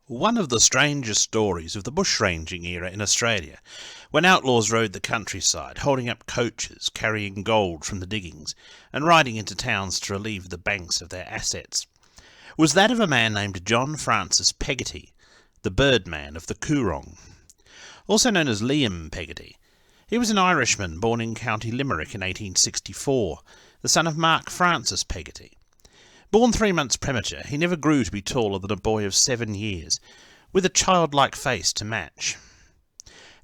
One of the strangest stories of the bushranging era in Australia, when outlaws rode the countryside, holding up coaches carrying gold from the diggings, and riding into towns to relieve the banks of their assets, was that of a man named John Francis Peggotty, the Birdman of the Coorong, also known as Liam Peggotty. He was an Irishman born in County Limerick in 1864, the son of Mark Francis Peggotty. Born 3 months premature, he never grew to be taller than a boy of 7 years, with a childlike face to match.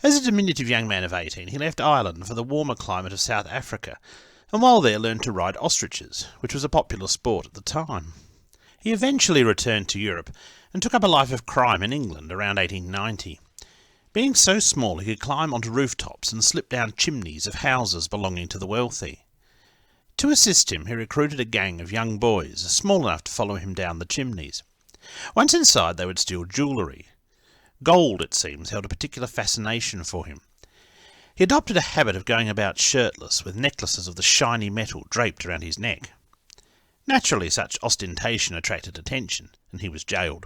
As a diminutive young man of 18, he left Ireland for the warmer climate of South Africa, and while there learned to ride ostriches, which was a popular sport at the time. He eventually returned to Europe and took up a life of crime in England around 1890. Being so small, he could climb onto rooftops and slip down chimneys of houses belonging to the wealthy. To assist him, he recruited a gang of young boys, small enough to follow him down the chimneys. Once inside, they would steal jewellery. Gold, it seems, held a particular fascination for him. He adopted a habit of going about shirtless, with necklaces of the shiny metal draped around his neck. Naturally, such ostentation attracted attention, and he was jailed.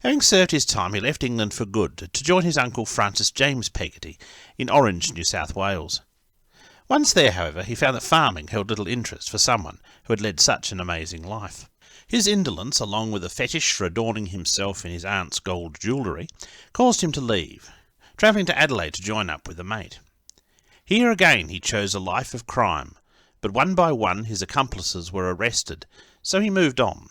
Having served his time, he left England for good to join his uncle Francis James Peggotty in Orange, New South Wales. Once there, however, he found that farming held little interest for someone who had led such an amazing life. His indolence, along with a fetish for adorning himself in his aunt's gold jewellery, caused him to leave, travelling to Adelaide to join up with a mate. Here again he chose a life of crime, but one by one his accomplices were arrested, so he moved on.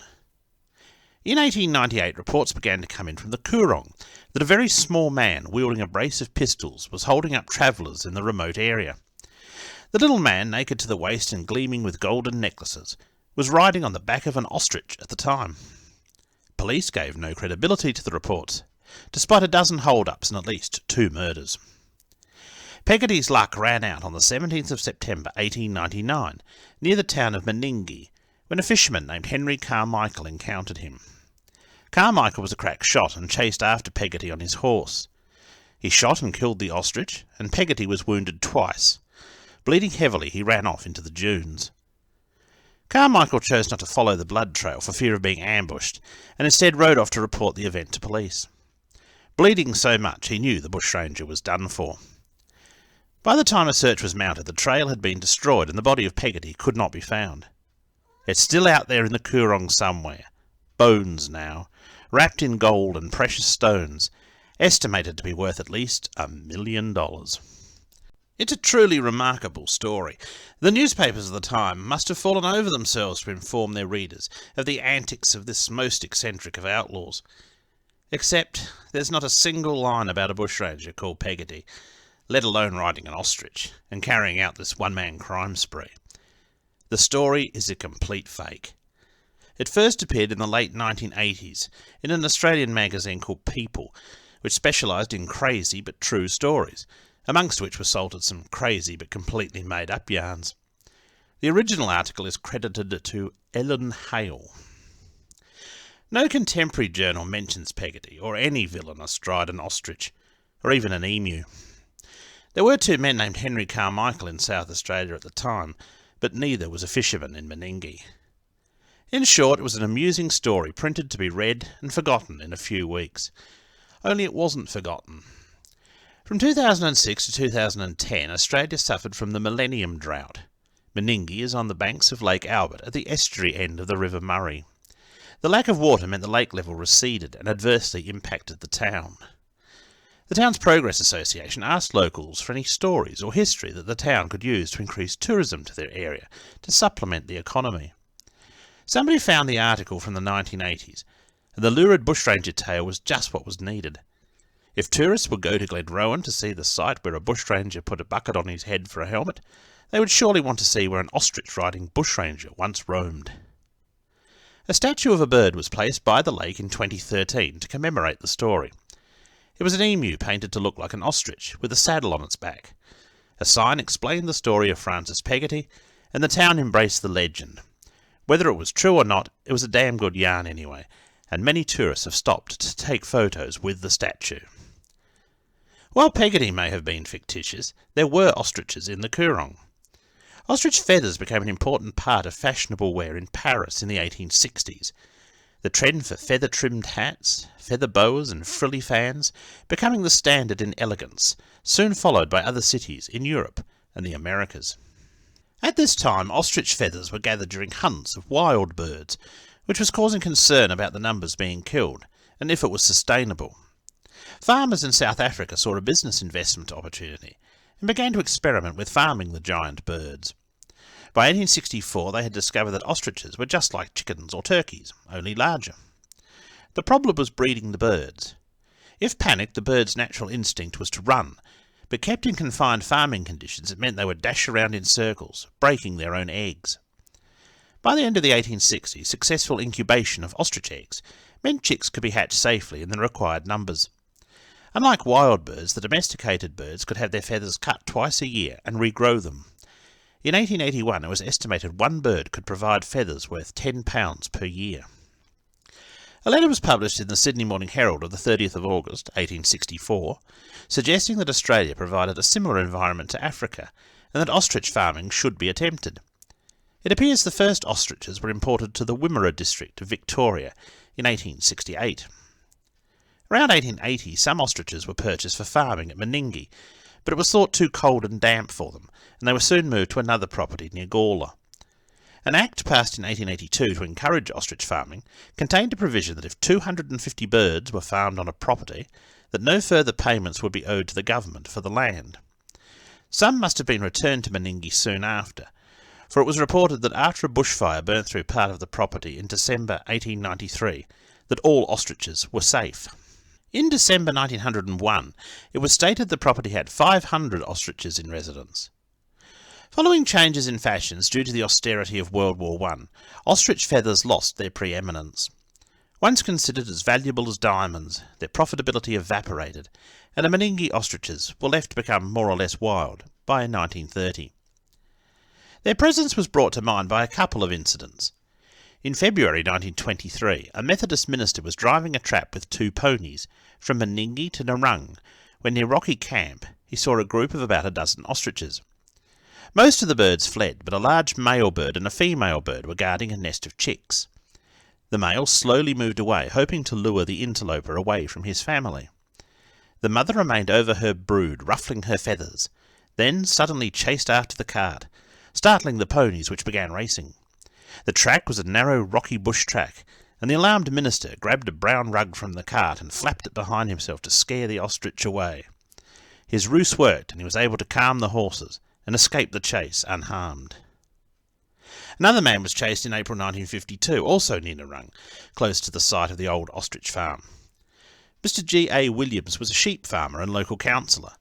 In 1898, reports began to come in from the Coorong that a very small man wielding a brace of pistols was holding up travellers in the remote area. The little man, naked to the waist and gleaming with golden necklaces, was riding on the back of an ostrich at the time. Police gave no credibility to the reports, despite a dozen hold-ups and at least 2 murders. Peggotty's luck ran out on the 17th of September 1899, near the town of Meningie, when a fisherman named Henry Carmichael encountered him. Carmichael was a crack shot and chased after Peggotty on his horse. He shot and killed the ostrich, and Peggotty was wounded twice. Bleeding heavily, he ran off into the dunes. Carmichael chose not to follow the blood trail for fear of being ambushed, and instead rode off to report the event to police. Bleeding so much, he knew the bushranger was done for. By the time a search was mounted, the trail had been destroyed and the body of Peggotty could not be found. It's still out there in the Coorong somewhere, bones now, wrapped in gold and precious stones, estimated to be worth at least $1 million. It's a truly remarkable story. The newspapers of the time must have fallen over themselves to inform their readers of the antics of this most eccentric of outlaws. Except there's not a single line about a bushranger called Peggotty, let alone riding an ostrich and carrying out this one-man crime spree. The story is a complete fake. It first appeared in the late 1980s in an Australian magazine called People, which specialised in crazy but true stories, amongst which were salted some crazy but completely made-up yarns. The original article is credited to Ellen Hale. No contemporary journal mentions Peggotty or any villain astride an ostrich, or even an emu. There were 2 men named Henry Carmichael in South Australia at the time, but neither was a fisherman in Meningie. In short, it was an amusing story printed to be read and forgotten in a few weeks. Only it wasn't forgotten. From 2006 to 2010, Australia suffered from the Millennium Drought. Meningie is on the banks of Lake Albert at the estuary end of the River Murray. The lack of water meant the lake level receded and adversely impacted the town. The town's Progress Association asked locals for any stories or history that the town could use to increase tourism to their area to supplement the economy. Somebody found the article from the 1980s, and the lurid bushranger tale was just what was needed. If tourists would go to Glenrowan to see the site where a bushranger put a bucket on his head for a helmet, they would surely want to see where an ostrich-riding bushranger once roamed. A statue of a bird was placed by the lake in 2013 to commemorate the story. It was an emu painted to look like an ostrich, with a saddle on its back. A sign explained the story of Francis Peggotty, and the town embraced the legend. Whether it was true or not, it was a damn good yarn anyway, and many tourists have stopped to take photos with the statue. While Peggotty may have been fictitious, there were ostriches in the Coorong. Ostrich feathers became an important part of fashionable wear in Paris in the 1860s. The trend for feather-trimmed hats, feather boas and frilly fans becoming the standard in elegance, soon followed by other cities in Europe and the Americas. At this time, ostrich feathers were gathered during hunts of wild birds, which was causing concern about the numbers being killed, and if it was sustainable. Farmers in South Africa saw a business investment opportunity, and began to experiment with farming the giant birds. By 1864 they had discovered that ostriches were just like chickens or turkeys, only larger. The problem was breeding the birds. If panicked, the bird's natural instinct was to run, but kept in confined farming conditions it meant they would dash around in circles, breaking their own eggs. By the end of the 1860s, successful incubation of ostrich eggs meant chicks could be hatched safely in the required numbers. Unlike wild birds, the domesticated birds could have their feathers cut twice a year and regrow them. In 1881 it was estimated one bird could provide feathers worth £10 per year. A letter was published in the Sydney Morning Herald of the 30th of August, 1864, suggesting that Australia provided a similar environment to Africa, and that ostrich farming should be attempted. It appears the first ostriches were imported to the Wimmera district of Victoria in 1868. Around 1880 some ostriches were purchased for farming at Meningie, but it was thought too cold and damp for them, and they were soon moved to another property near Gawler. An Act passed in 1882 to encourage ostrich farming contained a provision that if 250 birds were farmed on a property, that no further payments would be owed to the government for the land. Some must have been returned to Meningie soon after, for it was reported that after a bushfire burnt through part of the property in December 1893, that all ostriches were safe. In December 1901, it was stated the property had 500 ostriches in residence. Following changes in fashions due to the austerity of World War I, ostrich feathers lost their preeminence. Once considered as valuable as diamonds, their profitability evaporated, and the Meningie ostriches were left to become more or less wild by 1930. Their presence was brought to mind by a couple of incidents. In February 1923, a Methodist minister was driving a trap with 2 ponies from Meningie to Narung, when near Rocky Camp he saw a group of about a dozen ostriches. Most of the birds fled, but a large male bird and a female bird were guarding a nest of chicks. The male slowly moved away, hoping to lure the interloper away from his family. The mother remained over her brood, ruffling her feathers, then suddenly chased after the cart, startling the ponies, which began racing. The track was a narrow, rocky bush track, and the alarmed minister grabbed a brown rug from the cart and flapped it behind himself to scare the ostrich away. His ruse worked, and he was able to calm the horses and escaped the chase unharmed. Another man was chased in April 1952, also near Narung, close to the site of the old ostrich farm. Mr. G. A. Williams was a sheep farmer and local councillor.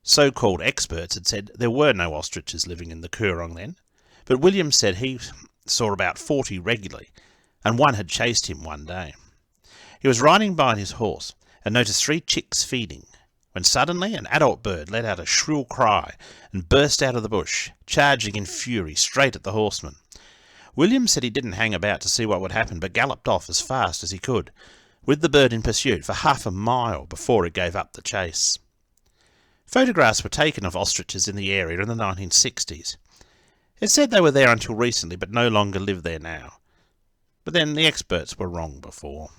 So-called experts had said there were no ostriches living in the Coorong then, but Williams said he saw about 40 regularly, and one had chased him one day. He was riding by on his horse and noticed 3 chicks feeding, when suddenly an adult bird let out a shrill cry and burst out of the bush, charging in fury straight at the horseman. Williams said he didn't hang about to see what would happen, but galloped off as fast as he could, with the bird in pursuit for half a mile before it gave up the chase. Photographs were taken of ostriches in the area in the 1960s. It said they were there until recently, but no longer live there now. But then the experts were wrong before.